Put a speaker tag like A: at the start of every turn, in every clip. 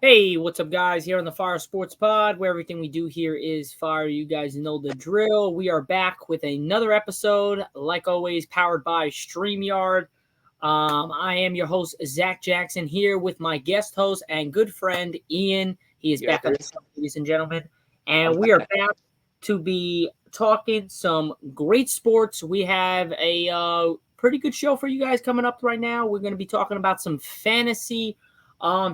A: Hey, what's up, guys? Here on the Fire Sports Pod, where everything we do here is fire. You guys know the drill. We are back with another episode, like always, powered by StreamYard. I am your host, Zach Jackson, here with my guest host and good friend, Ian. He is back on the show, ladies and gentlemen. And we are back to be talking some great sports. We have a pretty good show for you guys coming up right now. We're going to be talking about some fantasy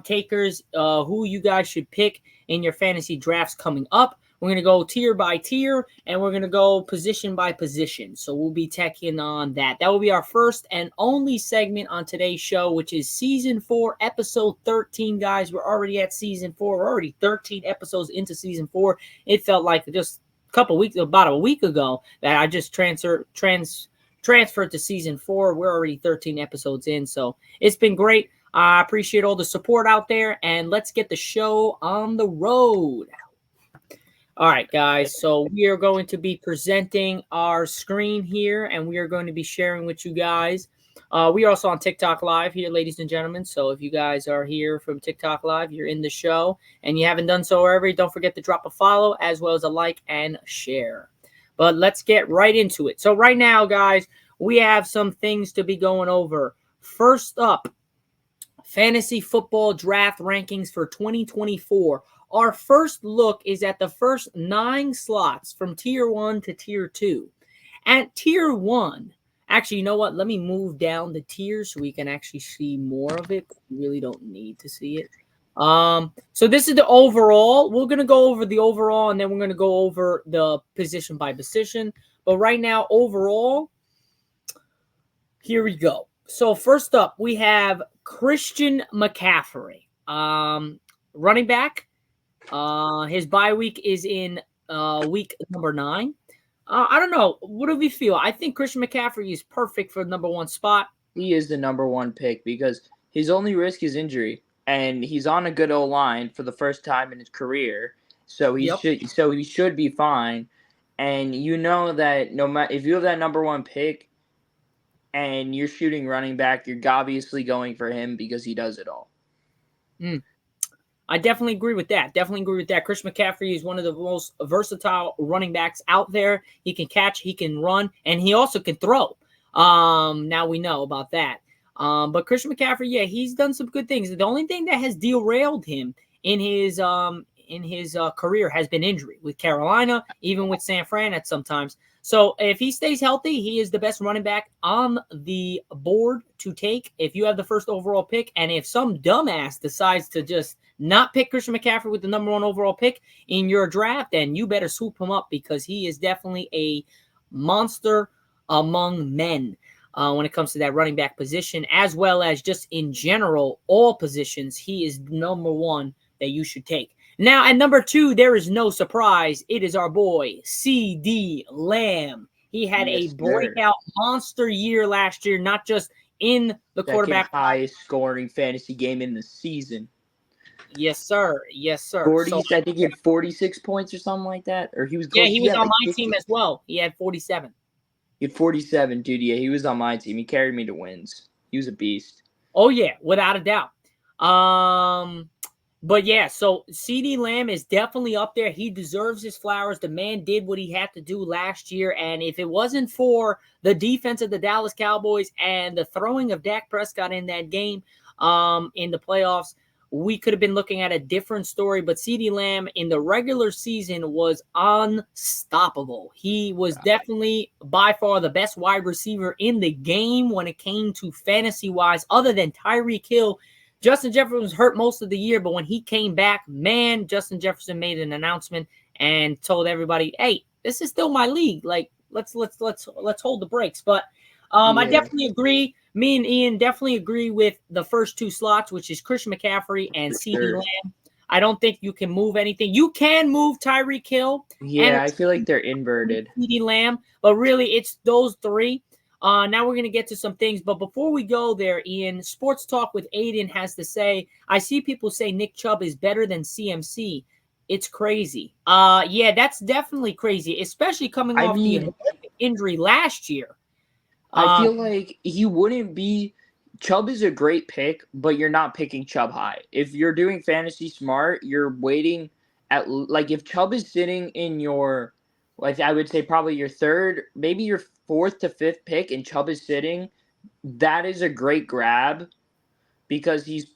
A: takers, who you guys should pick in your fantasy drafts coming up. We're going to go tier by tier, and we're going to go position by position. So we'll be checking on that. That will be our first and only segment on today's show, which is Season 4, Episode 13, guys. We're already at Season 4. We're already 13 episodes into Season 4. It felt like just a couple weeks, about a week ago, that I just transferred to Season 4. We're already 13 episodes in, so it's been great. I appreciate all the support out there, and let's get the show on the road. All right, guys, so we are going to be presenting our screen here, and we are going to be sharing with you guys. We are also on TikTok Live here, ladies and gentlemen, so if you guys are here from TikTok Live, you're in the show, and you haven't done so already, don't forget to drop a follow, as well as a like and share. But let's get right into it. So right now, guys, we have some things to be going over. First up, Fantasy Football Draft Rankings for 2024. Our first look is at the first 9 slots from Tier 1 to Tier 2. At Tier 1, actually, you know what? Let me move down the tiers so we can actually see more of it. We really don't need to see it. So this is the overall. We're going to go over the overall, and then we're going to go over the position by position. But right now, overall, here we go. So first up, we have Christian McCaffrey, running back. His bye week is in week number 9. I don't know. What do we feel? I think Christian McCaffrey is perfect for the number 1 spot.
B: He is the number 1 pick because his only risk is injury, and he's on a good O-line for the first time in his career, so he should be fine. And you know that no matter if you have that number 1 pick and you're shooting running back, you're obviously going for him because he does it all.
A: I definitely agree with that. Christian McCaffrey is one of the most versatile running backs out there. He can catch, he can run, and he also can throw. Now we know about that. But Christian McCaffrey, yeah, he's done some good things. The only thing that has derailed him in his career has been injury with Carolina, even with San Fran at sometimes. So if he stays healthy, he is the best running back on the board to take if you have the first overall pick. And if some dumbass decides to just not pick Christian McCaffrey with the number 1 overall pick in your draft, then you better swoop him up because he is definitely a monster among men when it comes to that running back position, as well as just in general, all positions. He is number 1 that you should take. Now, at number 2, there is no surprise. It is our boy, CeeDee Lamb. He had a breakout monster year last year, not just in the quarterback.
B: Highest scoring fantasy game in the season.
A: Yes, sir. Yes, sir.
B: 40, I think he had 46 points or something like that. Or he was
A: close. Yeah, he was on my team as well. He had 47.
B: He had 47, dude. Yeah, he was on my team. He carried me to wins. He was a beast.
A: Oh, yeah, without a doubt. But yeah, so CeeDee Lamb is definitely up there. He deserves his flowers. The man did what he had to do last year. And if it wasn't for the defense of the Dallas Cowboys and the throwing of Dak Prescott in that game in the playoffs, we could have been looking at a different story. But CeeDee Lamb in the regular season was unstoppable. He was definitely by far the best wide receiver in the game when it came to fantasy-wise, other than Tyreek Hill. Justin Jefferson was hurt most of the year, but when he came back, man, Justin Jefferson made an announcement and told everybody, "Hey, this is still my league. Like, let's hold the brakes." But I definitely agree. Me and Ian definitely agree with the first 2 slots, which is Christian McCaffrey and CeeDee Lamb. I don't think you can move anything. You can move Tyreek Hill.
B: Yeah, I feel like they're inverted.
A: CeeDee Lamb, but really it's those 3. Now we're going to get to some things, but before we go there, Ian, Sports Talk with Aiden has to say, I see people say Nick Chubb is better than CMC. It's crazy. Yeah, that's definitely crazy, especially coming off the injury last year.
B: I feel like he wouldn't be Chubb is a great pick, but you're not picking Chubb high. If you're doing fantasy smart, you're waiting at like if Chubb is sitting in your, like I would say probably your third, maybe your fourth to fifth pick, and Chubb is sitting, that is a great grab because he's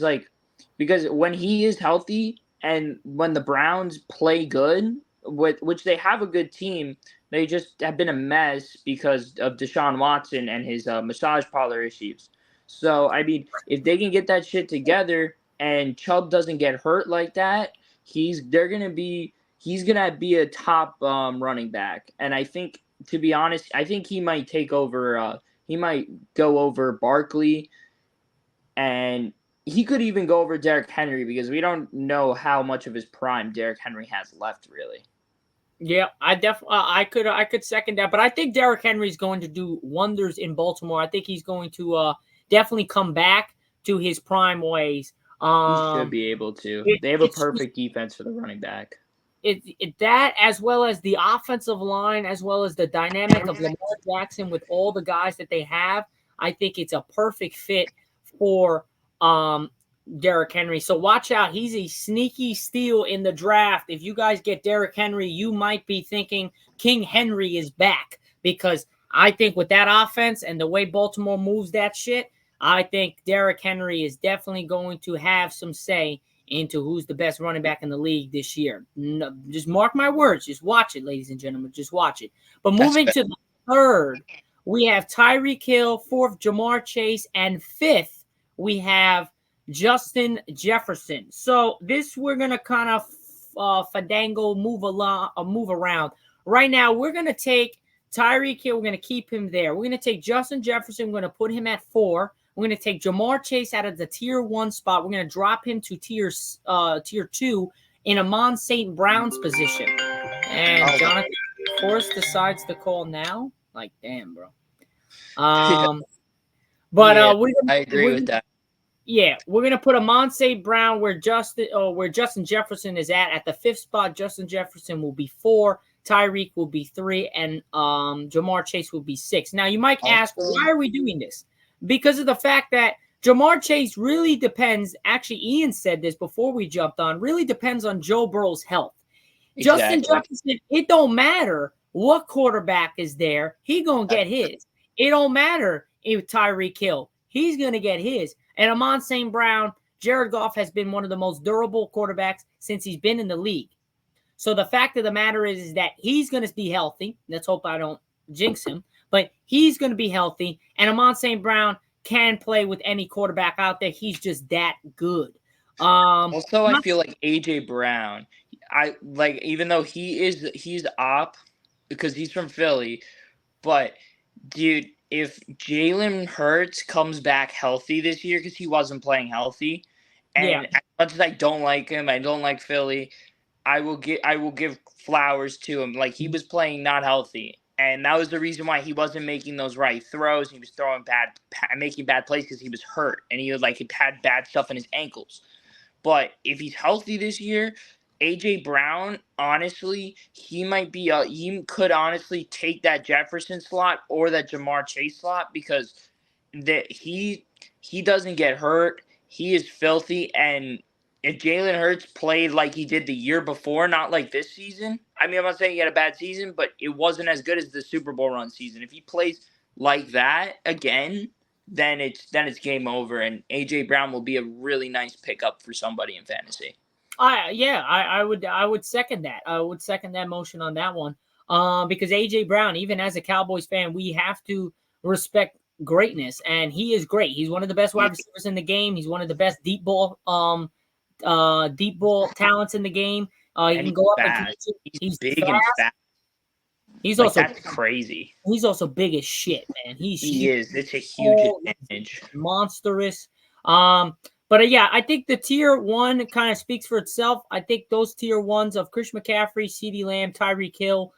B: like because when he is healthy and when the Browns play good, which they have a good team, they just have been a mess because of Deshaun Watson and his massage parlor issues. So I mean, if they can get that shit together and Chubb doesn't get hurt like that, he's gonna be a top running back. And I think, to be honest, I think he might take over. He might go over Barkley, and he could even go over Derrick Henry because we don't know how much of his prime Derrick Henry has left, really.
A: Yeah, I could second that, but I think Derrick Henry is going to do wonders in Baltimore. I think he's going to definitely come back to his prime ways.
B: He should be able to. They have a perfect defense for the running back.
A: That, as well as the offensive line, as well as the dynamic of Lamar Jackson with all the guys that they have, I think it's a perfect fit for Derrick Henry. So watch out. He's a sneaky steal in the draft. If you guys get Derrick Henry, you might be thinking King Henry is back, because I think with that offense and the way Baltimore moves that shit, I think Derrick Henry is definitely going to have some say into who's the best running back in the league this year. No, just mark my words. Just watch it, ladies and gentlemen. Just watch it. But moving to the third, we have Tyreek Hill. Fourth, Jamar Chase. And fifth, we have Justin Jefferson. So this we're going to kind of fandango, move around. Right now, we're going to take Tyreek Hill. We're going to keep him there. We're going to take Justin Jefferson. We're going to put him at 4. We're going to take Jamar Chase out of the tier 1 spot. We're going to drop him to tier 2 in Amon St. Brown's position. And Jonathan, of course, decides to call now. Like, damn, bro. But
B: I agree with that.
A: Yeah, we're gonna put Amon St. Brown where Justin Jefferson is at the 5th spot. Justin Jefferson will be 4. Tyreek will be 3, and Jamar Chase will be 6. Now you might ask, why are we doing this? Because of the fact that Jamar Chase really depends. Actually, Ian said this before we jumped on. Really depends on Joe Burrow's health. Exactly. Justin Jefferson, it don't matter what quarterback is there, he gonna get his. It don't matter if Tyreek Hill, he's gonna get his. And Amon St. Brown, Jared Goff has been one of the most durable quarterbacks since he's been in the league. So the fact of the matter is that he's going to be healthy. Let's hope I don't jinx him. But he's going to be healthy. And Amon St. Brown can play with any quarterback out there. He's just that good.
B: Also, I feel like A.J. Brown, even though he's op because he's from Philly, but dude, if Jalen Hurts comes back healthy this year, because he wasn't playing healthy, and as much as I don't like him, I don't like Philly, I will give flowers to him. Like, he was playing not healthy, and that was the reason why he wasn't making those right throws. He was making bad plays because he was hurt, and he had bad stuff in his ankles. But if he's healthy this year, A.J. Brown, honestly, he could honestly take that Jefferson slot or that Jamar Chase slot, because he doesn't get hurt. He is filthy, and if Jalen Hurts played like he did the year before, not like this season, I mean, I'm not saying he had a bad season, but it wasn't as good as the Super Bowl run season. If he plays like that again, then it's game over, and A.J. Brown will be a really nice pickup for somebody in fantasy.
A: I would second that. I would second that motion on that one. Because A.J. Brown, even as a Cowboys fan, we have to respect greatness, and he is great. He's one of the best wide receivers in the game. He's one of the best deep ball talents in the game. He can go up and catch it.
B: He's big fast. And fast.
A: He's also
B: that's crazy.
A: He's also big as shit, man.
B: He is. It's a huge advantage.
A: Monstrous. But yeah, I think the tier 1 kind of speaks for itself. I think those tier 1s of Christian McCaffrey, CeeDee Lamb, Tyreek Hill,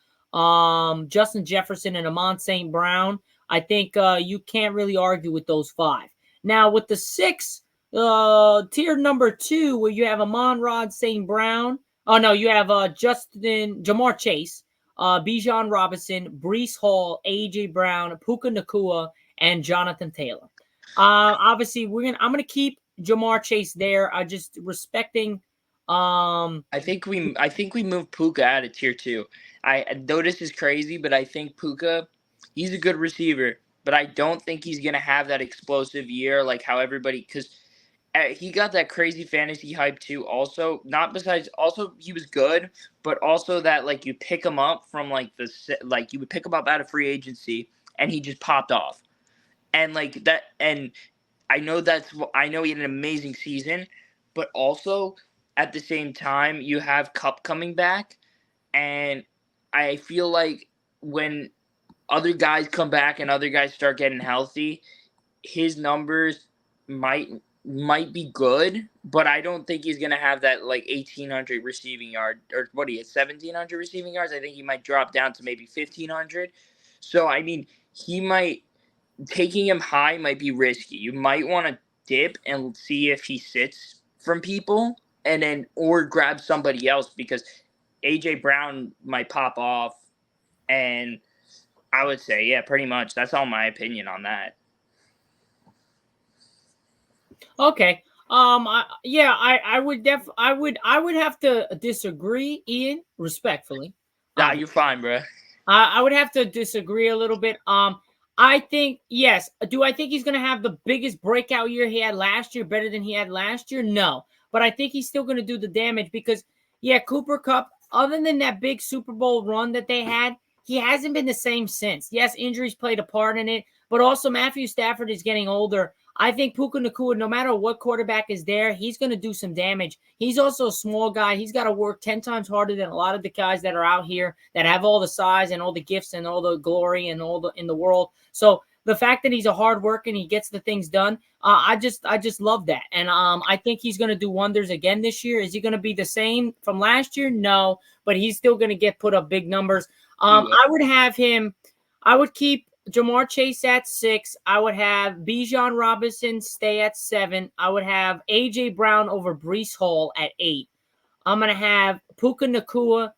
A: Justin Jefferson, and Amon St. Brown, I think you can't really argue with those 5. Now, with the 6, tier number 2, where you have Amon-Ra St. Brown. Oh, no, you have Jamar Chase, Bijan Robinson, Breece Hall, A.J. Brown, Puka Nacua, and Jonathan Taylor. Obviously, I'm gonna keep Jamar Chase there. Just respecting.
B: I think we moved Puka out of tier 2. I know this is crazy, but I think Puka, he's a good receiver, but I don't think he's gonna have that explosive year like how everybody, because he got that crazy fantasy hype too. Also, not besides, also he was good, but also that like you pick him up from like you would pick him up out of free agency and he just popped off, and like that, and I know he had an amazing season, but also at the same time you have Cup coming back, and I feel like when other guys come back and other guys start getting healthy, his numbers might be good, but I don't think he's gonna have that like 1,800 receiving yard, or what he has 1,700 receiving yards. I think he might drop down to maybe 1,500. So I mean, he might taking him high might be risky. You might want to dip and see if he sits from people, and then or grab somebody else because AJ Brown might pop off, and I would say yeah, pretty much that's all my opinion on that.
A: Okay. I would have to disagree, Ian, respectfully.
B: Nah, you're fine, bro.
A: I would have to disagree a little bit. I think yes. Do I think he's going to have the biggest breakout year he had last year, better than he had last year? No, but I think he's still going to do the damage because yeah, Cooper Kupp. Other than that big Super Bowl run that they had, he hasn't been the same since. Yes, injuries played a part in it, but also Matthew Stafford is getting older. I think Puka Nacua, no matter what quarterback is there, he's going to do some damage. He's also a small guy. He's got to work 10 times harder than a lot of the guys that are out here that have all the size and all the gifts and all the glory and all the in the world. So the fact that he's a hard worker and he gets the things done, I just love that. And I think he's going to do wonders again this year. Is he going to be the same from last year? No, but he's still going to get put up big numbers. I would have him. I would keep Jamar Chase at 6. I would have Bijan Robinson stay at 7. I would have AJ Brown over Breece Hall at 8. I'm going to have Puka Nacua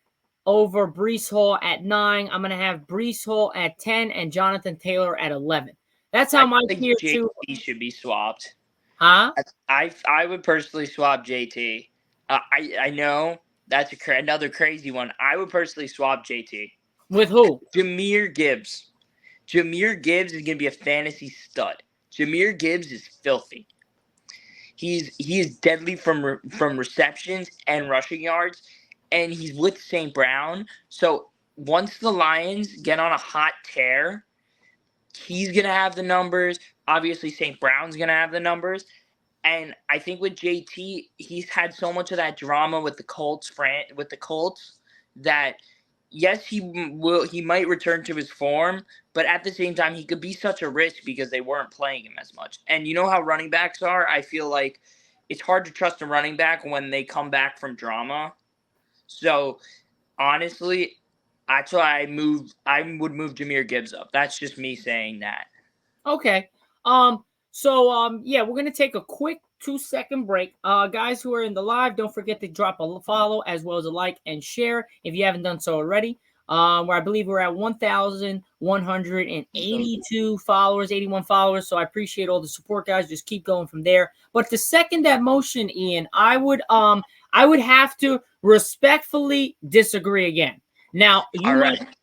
A: over Breece Hall at 9. I'm going to have Breece Hall at 10 and Jonathan Taylor at 11. That's how my tier 2
B: should be swapped.
A: Huh?
B: I would personally swap JT. I know that's another crazy one. I would personally swap JT.
A: With who?
B: Jahmyr Gibbs. Jahmyr Gibbs is going to be a fantasy stud. Jahmyr Gibbs is filthy. He is deadly from receptions and rushing yards, and he's with St. Brown. So once the Lions get on a hot tear, he's going to have the numbers. Obviously, St. Brown's going to have the numbers. And I think with JT, he's had so much of that drama with the Colts that yes, he might return to his form, but at the same time, he could be such a risk because they weren't playing him as much. And you know how running backs are? I feel like it's hard to trust a running back when they come back from drama. So honestly, that's why I would move Jahmyr Gibbs up. That's just me saying that.
A: Okay. Yeah, we're gonna take a quick 2-second break. Guys who are in the live, don't forget to drop a follow as well as a like and share if you haven't done so already. Where I believe we're at 1,182 followers, 81 followers. So I appreciate all the support, guys. Just keep going from there. But to second that motion, Ian, I would have to respectfully disagree again. Now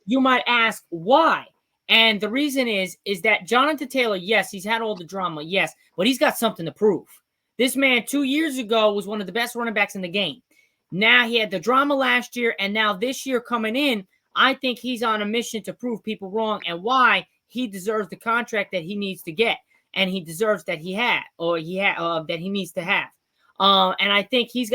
A: you might ask why. And the reason is that Jonathan Taylor, yes, he's had all the drama, yes, but he's got something to prove. This man 2 years ago was one of the best running backs in the game. Now he had the drama last year, and now this year coming in, I think he's on a mission to prove people wrong and why he deserves the contract that he needs to get, and he deserves that that he needs to have. And I think he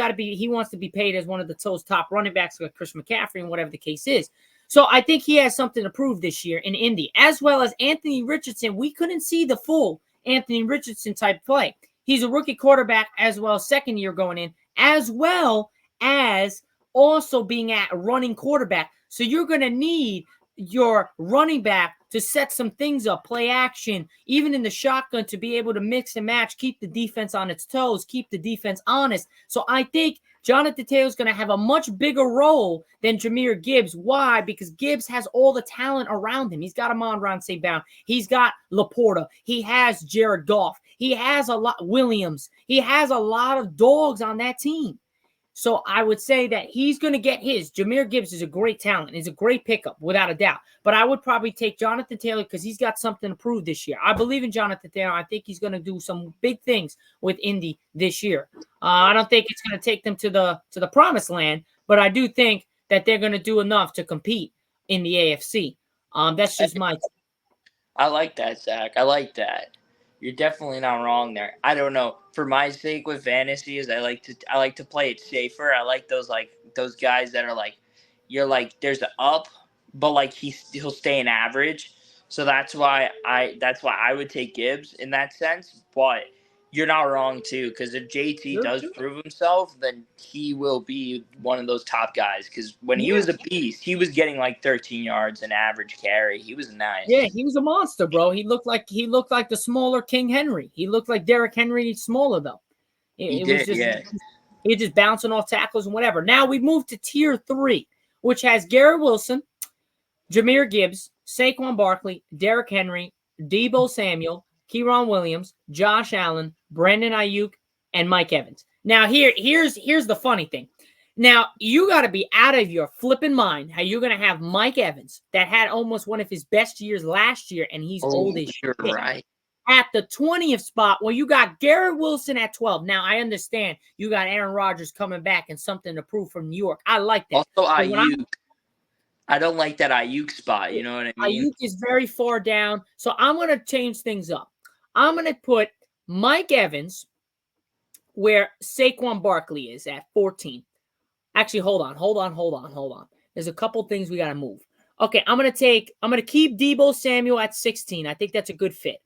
A: wants to be paid as one of the top running backs like Chris McCaffrey and whatever the case is. So I think he has something to prove this year in Indy, as well as Anthony Richardson. We couldn't see the full Anthony Richardson type play. He's a rookie quarterback as well, second year going in, as well as also being a running quarterback. So you're going to need your running back to set some things up, play action, even in the shotgun, to be able to mix and match, keep the defense on its toes, keep the defense honest. So I think Jonathan Taylor's going to have a much bigger role than Jahmyr Gibbs. Why? Because Gibbs has all the talent around him. He's got Amon-Ra St. Brown. He's got Laporta. He has Jared Goff. He has a lot, Williams. He has a lot of dogs on that team. So I would say that he's going to get his. Jahmyr Gibbs is a great talent. He's a great pickup, without a doubt. But I would probably take Jonathan Taylor because he's got something to prove this year. I believe in Jonathan Taylor. I think he's going to do some big things with Indy this year. I don't think it's going to take them to the promised land, but I do think that they're going to do enough to compete in the AFC. That's just my.
B: I like that, Zach. I like that. You're definitely not wrong there. I don't know. For my sake with fantasy, is I like to play it safer. I like those guys that are like, you're like, there's an up, but like he'll stay an average. So that's why I would take Gibbs in that sense. But you're not wrong too, because if JT does prove himself, then he will be one of those top guys. Because when he was a beast, he was getting like 13 yards an average carry. He was nice.
A: Yeah, he was a monster, bro. He looked like the smaller King Henry. He looked like Derrick Henry, smaller though. He was just bouncing off tackles and whatever. Now we move to tier 3, which has Garrett Wilson, Jahmyr Gibbs, Saquon Barkley, Derrick Henry, Deebo Samuel, Kieron Williams, Josh Allen, Brandon Ayuk, and Mike Evans. Now here's the funny thing. Now you got to be out of your flipping mind how you're going to have Mike Evans that had almost one of his best years last year, and he's old as shit.
B: Right.
A: At the 20th spot, well, you got Garrett Wilson at 12. Now, I understand you got Aaron Rodgers coming back and something to prove from New York. I like that.
B: Also, Ayuk. I don't like that Ayuk spot. You know what I mean?
A: Ayuk is very far down. So I'm going to change things up. I'm going to put Mike Evans where Saquon Barkley is at 14. Actually, hold on. There's a couple things we got to move. Okay, I'm going to keep Deebo Samuel at 16. I think that's a good fit.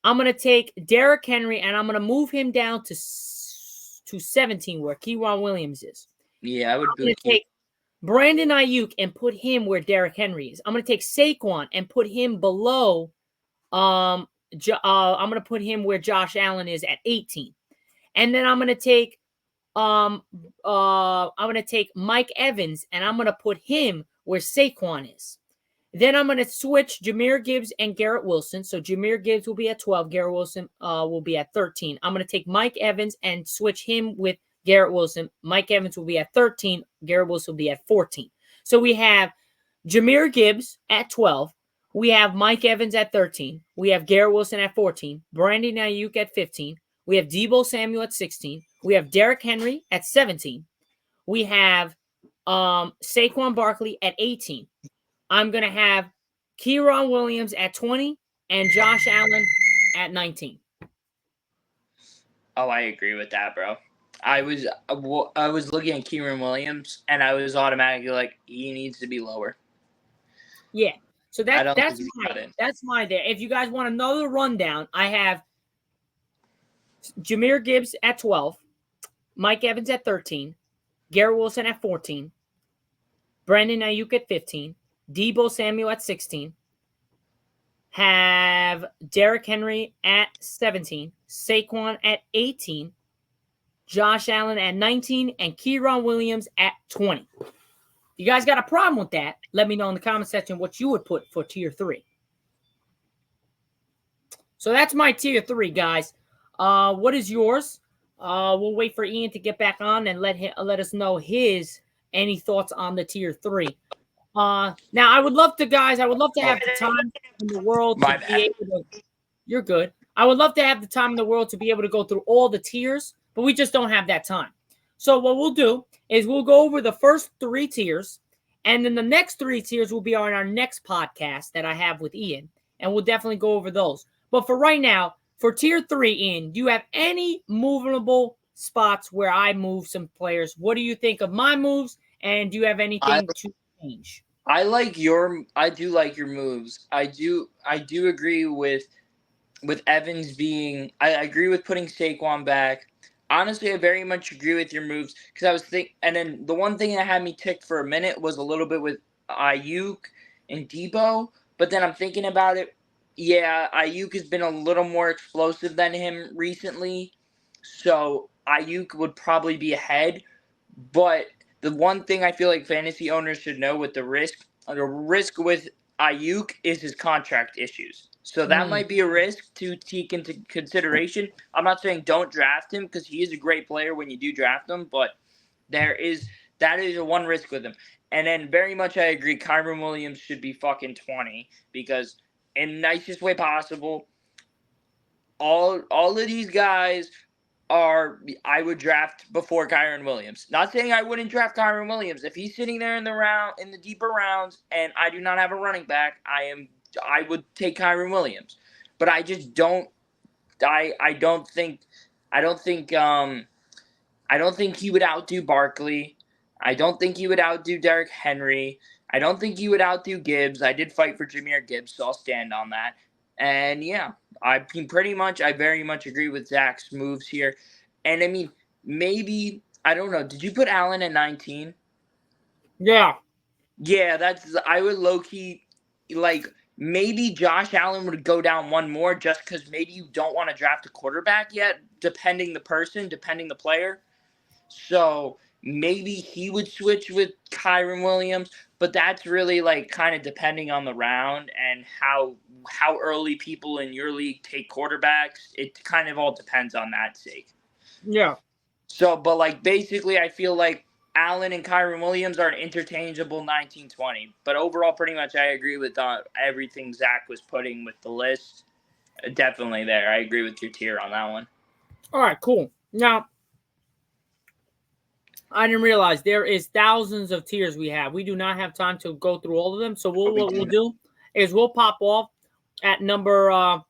A: I'm going to take Derrick Henry, and I'm going to move him down to 17, where Kieron Williams is.
B: Yeah, I would
A: take Brandon Ayuk and put him where Derrick Henry is. I'm going to take Saquon and put him below. I'm going to put him where Josh Allen is at 18, and then I'm going to take Mike Evans, and I'm going to put him where Saquon is. Then I'm going to switch Jahmyr Gibbs and Garrett Wilson. So Jahmyr Gibbs will be at 12. Garrett Wilson will be at 13. I'm going to take Mike Evans and switch him with Garrett Wilson. Mike Evans will be at 13. Garrett Wilson will be at 14. So we have Jahmyr Gibbs at 12. We have Mike Evans at 13. We have Garrett Wilson at 14. Brandon Ayuk at 15. We have Deebo Samuel at 16. We have Derrick Henry at 17. We have Saquon Barkley at 18. I'm going to have Kieron Williams at 20 and Josh Allen at 19.
B: Oh, I agree with that, bro. I was looking at Kieron Williams, and I was automatically like, he needs to be lower.
A: Yeah. So that's my there. If you guys want another rundown, I have Jahmyr Gibbs at 12, Mike Evans at 13, Garrett Wilson at 14, Brandon Ayuk at 15, Deebo Samuel at 16, have Derrick Henry at 17, Saquon at 18, Josh Allen at 19, and Kieron Williams at 20. You guys got a problem with that? Let me know in the comment section what you would put for tier 3. So that's my tier 3, guys. What is yours? We'll wait for Ian to get back on and let us know any thoughts on the tier 3. Now I would love to have the time in the world to be able to. You're good. I would love to have the time in the world to be able to go through all the tiers, but we just don't have that time. So what we'll do is we'll go over the first 3 tiers, and then the next 3 tiers will be on our next podcast that I have with Ian, and we'll definitely go over those. But for right now, for tier 3, Ian, do you have any movable spots where I move some players? What do you think of my moves, and do you have anything to change?
B: I do like your moves. I do agree with Evans being. I agree with putting Saquon back. Honestly, I very much agree with your moves because I was thinking, and then the one thing that had me ticked for a minute was a little bit with Ayuk and Deebo, but then I'm thinking about it. Yeah, Ayuk has been a little more explosive than him recently, so Ayuk would probably be ahead. But the one thing I feel like fantasy owners should know with the risk with Ayuk is his contract issues. So that might be a risk to take into consideration. I'm not saying don't draft him because he is a great player when you do draft him, but that is a one risk with him. And then very much I agree, Kyren Williams should be fucking 20 because in the nicest way possible, all of these guys I would draft before Kyren Williams. Not saying I wouldn't draft Kyren Williams. If he's sitting there in the deeper rounds and I do not have a running back, I would take Kyren Williams. But I just don't I don't think he would outdo Barkley. I don't think he would outdo Derrick Henry. I don't think he would outdo Gibbs. I did fight for Jahmyr Gibbs, so I'll stand on that. And yeah, I very much agree with Zach's moves here. And I mean, maybe, I don't know. Did you put Allen at 19?
A: Yeah.
B: Yeah, I would low-key, like, maybe Josh Allen would go down one more just because maybe you don't want to draft a quarterback yet, depending the player. So maybe he would switch with Kyren Williams, but that's really like kind of depending on the round and how early people in your league take quarterbacks. It kind of all depends on that sake.
A: Yeah.
B: So, but like basically, I feel like Allen and Kyren Williams are an interchangeable 19-20. But overall, pretty much I agree with everything Zach was putting with the list. Definitely there. I agree with your tier on that one.
A: All right, cool. Now, I didn't realize there is thousands of tiers we have. We do not have time to go through all of them. So what we'll do is we'll pop off at number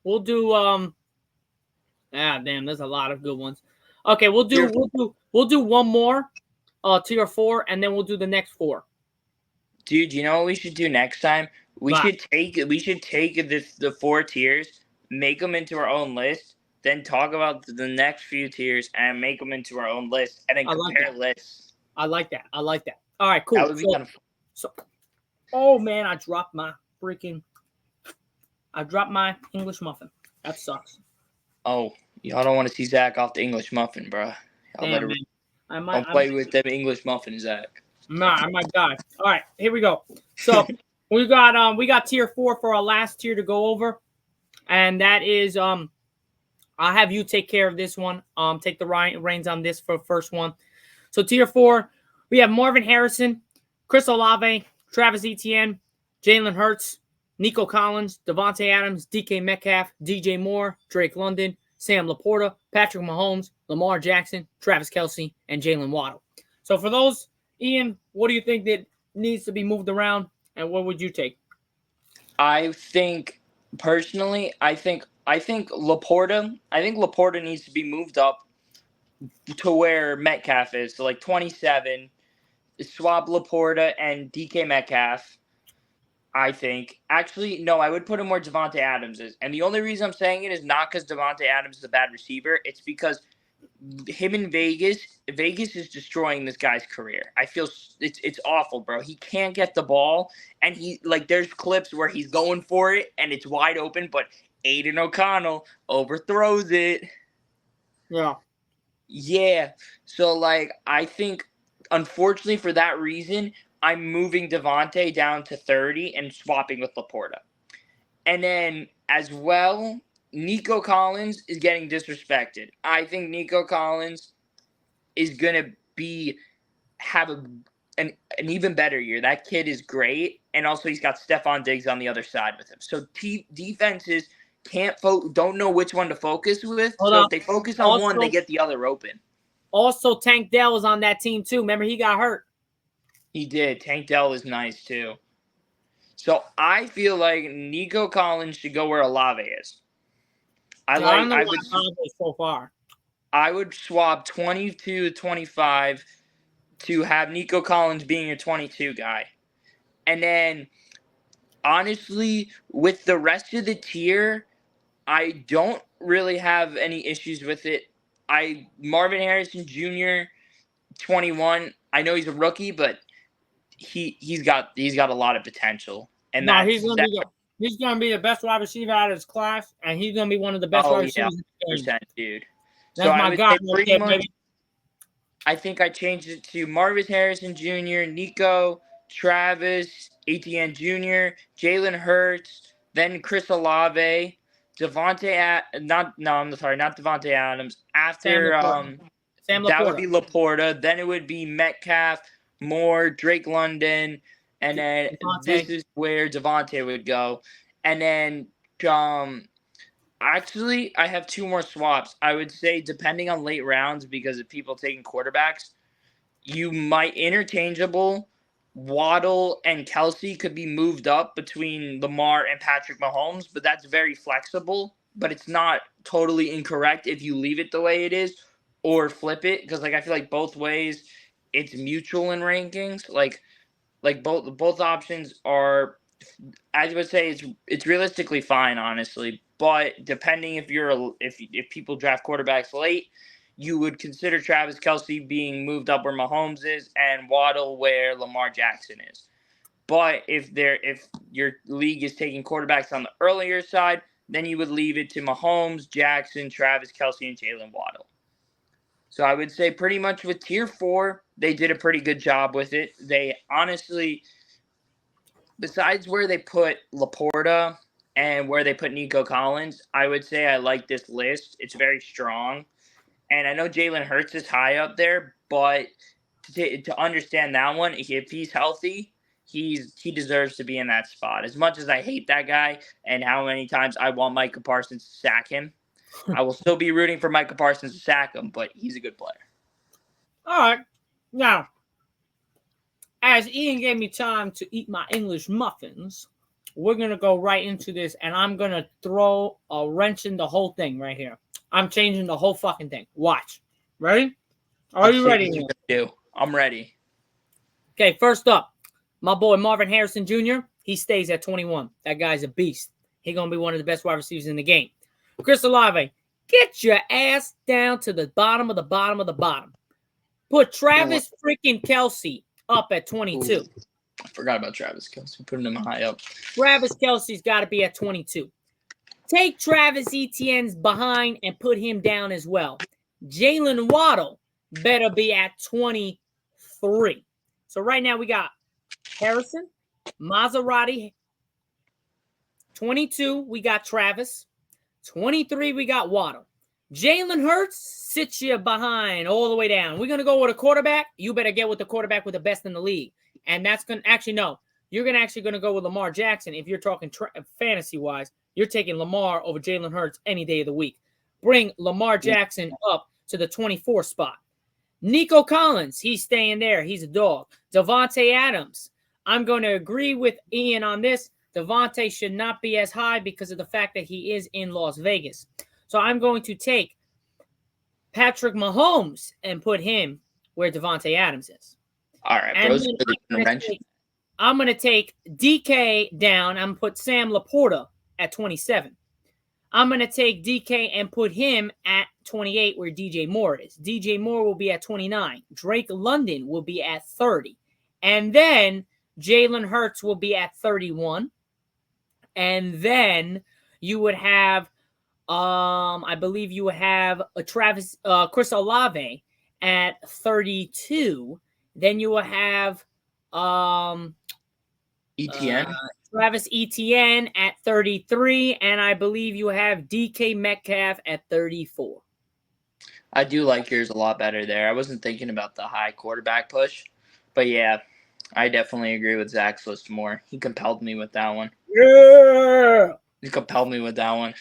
A: we'll do damn, there's a lot of good ones. Okay, we'll do one more tier 4 and then we'll do the next 4.
B: Dude, you know what we should do next time? We should take the 4 tiers, make them into our own list, then talk about the next few tiers and make them into our own list, and then compare lists.
A: I like that. All right, cool.
B: That would be kind of fun.
A: Oh man, I dropped my English muffin. That sucks.
B: Oh, y'all don't want to see Zach off the English muffin, bro. Don't play with them English muffins, Zach.
A: Nah, I might die. All right, here we go. So we got tier 4 for our last tier to go over, and that is I'll have you take care of this one. Take the reins on this for first one. So tier 4, we have Marvin Harrison, Chris Olave, Travis Etienne, Jalen Hurts, Nico Collins, Devontae Adams, DK Metcalf, DJ Moore, Drake London, Sam Laporta, Patrick Mahomes, Lamar Jackson, Travis Kelce, and Jalen Waddle. So for those, Ian, what do you think that needs to be moved around, and what would you take?
B: I think personally, I think Laporta needs to be moved up to where Metcalf is, so like 27. Swap Laporta and DK Metcalf. I think. Actually, no, I would put him where Devontae Adams is. And the only reason I'm saying it is not because Devontae Adams is a bad receiver. It's because him in Vegas is destroying this guy's career. I feel it's awful, bro. He can't get the ball, and there's clips where he's going for it and it's wide open, but Aiden O'Connell overthrows it. Yeah. So I think, unfortunately for that reason, I'm moving Devontae down to 30 and swapping with Laporta. And then as well, Nico Collins is getting disrespected. I think Nico Collins is going to have an even better year. That kid is great. And also he's got Stephon Diggs on the other side with him. So defenses don't know which one to focus with. If they focus on one, they get the other open.
A: Also, Tank Dell is on that team too. Remember, he got hurt.
B: He did. Tank Dell was nice too. So I feel like Nico Collins should go where Olave is. I would
A: so far.
B: I would swap 22 to 25 to have Nico Collins being your 22 guy. And then, honestly, with the rest of the tier, I don't really have any issues with it. Marvin Harrison Jr., 21. I know he's a rookie, but he's got a lot of potential. And
A: he's gonna be the best wide receiver out of his class, and he's gonna be one of the best wide receivers in the game.
B: Dude.
A: That's my guy.
B: I think I changed it to Marvis Harrison Jr., Nico, Travis, Etienne Jr., Jalen Hurts, then Chris Olave, not Devontae Adams.
A: Sam
B: After
A: Laporta. Sam
B: that would
A: Laporta.
B: be Laporta. Then it would be Metcalf, Moore, Drake London, and then this is where Devontae would go. And then actually, I have two more swaps. I would say, depending on late rounds, because of people taking quarterbacks, you might interchangeable. Waddle and Kelsey could be moved up between Lamar and Patrick Mahomes, but that's very flexible. But it's not totally incorrect if you leave it the way it is or flip it, because I feel like both ways it's mutual in rankings. Like both options are, I would say it's realistically fine, honestly. But depending if people draft quarterbacks late, you would consider Travis Kelsey being moved up where Mahomes is and Waddle where Lamar Jackson is. But if your league is taking quarterbacks on the earlier side, then you would leave it to Mahomes, Jackson, Travis Kelsey, and Jalen Waddle. So I would say pretty much with tier 4, they did a pretty good job with it. They honestly, besides where they put Laporta and where they put Nico Collins, I would say I like this list. It's very strong. And I know Jalen Hurts is high up there, but to understand that one, if he's healthy, he deserves to be in that spot. As much as I hate that guy and how many times I want Micah Parsons to sack him, I will still be rooting for Micah Parsons to sack him, but he's a good player.
A: All right. Now, as Ian gave me time to eat my English muffins, we're going to go right into this, and I'm going to throw a wrench in the whole thing right here. I'm changing the whole fucking thing. Watch. Ready? Are you ready?
B: I'm ready.
A: Okay, first up, my boy Marvin Harrison Jr., he stays at 21. That guy's a beast. He's going to be one of the best wide receivers in the game. Chris Olave, get your ass down to the bottom of the bottom of the bottom. Put Travis freaking Kelsey up at 22.
B: Ooh, I forgot about Travis Kelsey, putting him high up.
A: Travis Kelsey's got to be at 22. Take Travis Etienne's behind and put him down as well. Jalen Waddle better be at 23. So right now we got Harrison, Maserati. 22, we got Travis. 23, we got Waddle. Jalen Hurts sits you behind all the way down. We're going to go with a quarterback. You better get with the quarterback with the best in the league. And that's going to actually, no, you're going to go with Lamar Jackson. If you're talking fantasy-wise, you're taking Lamar over Jalen Hurts any day of the week. Bring Lamar Jackson up to the 24 spot. Nico Collins, he's staying there. He's a dog. Devontae Adams, I'm going to agree with Ian on this. Devontae should not be as high because of the fact that he is in Las Vegas. So I'm going to take Patrick Mahomes and put him where Devontae Adams is.
B: All right, bros.
A: I'm going to take DK down. I'm going to put Sam Laporta at 27. I'm going to take DK and put him at 28 where DJ Moore is. DJ Moore will be at 29. Drake London will be at 30. And then Jalen Hurts will be at 31. And then you would have, I believe you would have a Chris Olave at 32. Then you will have
B: Etienne.
A: Travis Etienne at 33, and I believe you have DK Metcalf at 34.
B: I do like yours a lot better there. I wasn't thinking about the high quarterback push, but yeah, I definitely agree with Zach's list more. He compelled me with that one.
A: Yeah!
B: He compelled me with that one.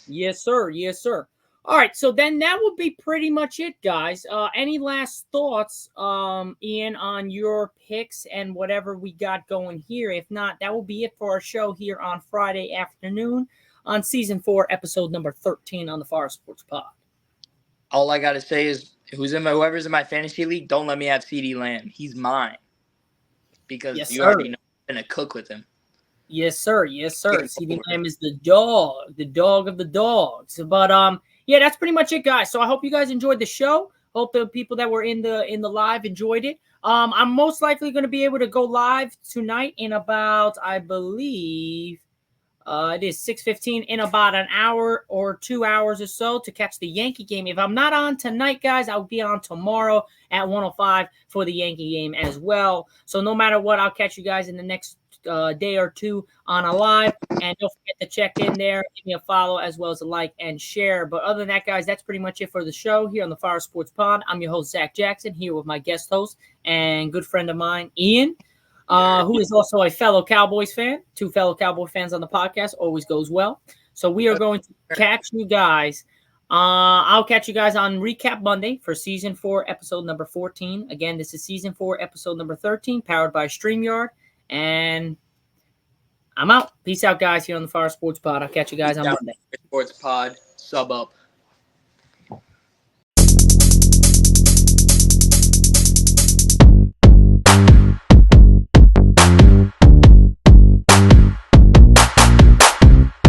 A: Yes, sir. Yes, sir. All right, so then that would be pretty much it, guys. Any last thoughts, Ian, on your picks and whatever we got going here? If not, that will be it for our show here on Friday afternoon on Season 4, Episode number 13 on the Fire Sports Pod.
B: All I got to say is whoever's in my fantasy league, don't let me have CeeDee Lamb. He's mine. Because
A: yes,
B: you already know I'm going to cook with him.
A: Yes, sir. Yes, sir. CeeDee Lamb is the dog of the dogs. But yeah, that's pretty much it, guys. So I hope you guys enjoyed the show. Hope the people that were in the live enjoyed it. I'm most likely going to be able to go live tonight in about, I believe, It is 6:15 in about an hour or 2 hours or so to catch the Yankee game. If I'm not on tonight, guys, I'll be on tomorrow at 1:05 for the Yankee game as well. So no matter what, I'll catch you guys in the next day or two on a live. And don't forget to check in there, give me a follow, as well as a like and share. But other than that, guys, that's pretty much it for the show here on the Fire Sports Pod. I'm your host, Zach Jackson, here with my guest host and good friend of mine, Ian, who is also a fellow Cowboys fan. 2 fellow Cowboy fans on the podcast. Always goes well. So we are going to catch you guys. I'll catch you guys on Recap Monday for Season 4, Episode number 14. Again, this is Season 4, Episode number 13, powered by StreamYard. And I'm out. Peace out, guys, here on the Fire Sports Pod. I'll catch you guys on Monday.
B: Sports Pod, sub up.